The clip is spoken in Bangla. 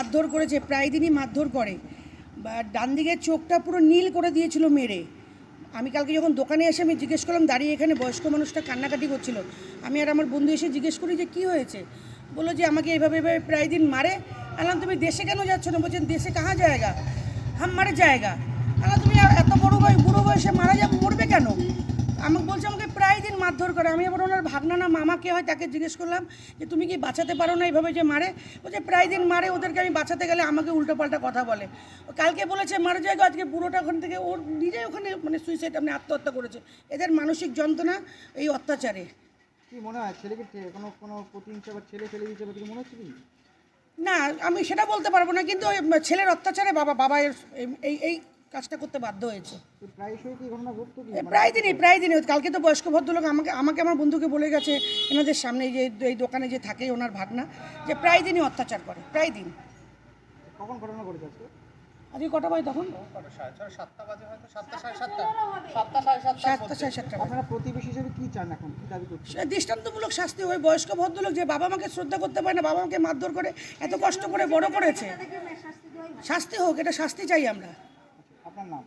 মারধর করেছে, প্রায় দিনই মারধর করে। বা ডান দিকের চোখটা পুরো নীল করে দিয়েছিল মেরে। আমি কালকে যখন দোকানে এসে আমি জিজ্ঞেস করলাম, দাঁড়িয়ে এখানে বয়স্ক মানুষটা কান্নাকাটি করছিল, আমি আর আমার বন্ধু এসে জিজ্ঞেস করি যে কী হয়েছে। বললো যে আমাকে এইভাবে এভাবে প্রায় দিন মারে। আলাম তুমি দেশে কেন যাচ্ছ না? বলছেন দেশে কাহা জায়গা, হামারে জায়গা। আলাম তুমি এত বুড়ো বয়সে মারা মরবে কেন? আমাকে বলছে আমাকে প্রায় দিন মারধর করে। আমি আবার ওনার ভাগনা না মামা কে হয় তাকে জিজ্ঞেস করলাম যে তুমি কি বাঁচাতে পারো না এইভাবে যে মারে? বলছে প্রায় দিন মারে, ওদেরকে আমি বাঁচাতে গেলে আমাকে উল্টোপাল্টা কথা বলে। কালকে বলেছে মারা জায়গা, আজকে পুরোটা ওখান থেকে ওর নিজেই ওখানে মানে সুইসাইড মানে আত্মহত্যা করেছে। এদের মানসিক যন্ত্রণা এই অত্যাচারে। কি মনে হয় ছেলেকে কোনো কোনো প্রতিহিংসা বা ছেলে ফেলে দিয়েছে বা কিছু মনে হচ্ছে কি? না আমি সেটা বলতে পারবো না, কিন্তু ওই ছেলের অত্যাচারে বাবা এই কাজটা করতে বাধ্য হয়েছে। প্রায়শই কি ঘটনা ঘটতো কি? প্রায় দিনই কালকে তো বয়স্ক ভদ্রলোক আমাকে আমার বন্ধুকে বলে গেছে এনাদের সামনে যে এই দোকানে যে থাকে ওনার ভাগনা, যে প্রায় দিনই অত্যাচার করে, প্রায় দিন। কখন ঘটনা ঘটেছে আজকে? আজকে কটা বাজে তখন? 7টা বাজে, হয়তো 7টা সাড়ে 7টা। আপনারা প্রতিবেশী হিসেবে কি চান, এখন কি দাবি করছেন? দৃষ্টান্তমূলক শাস্তি। ওই বয়স্ক ভদ্রলোক যে বাবা মাকে শ্রদ্ধা করতে পারে না, বাবা মাকে মারধর করে এত কষ্ট করে বড় করেছে, শাস্তি হোক, এটা শাস্তি চাই আমরা। আপনার নাম?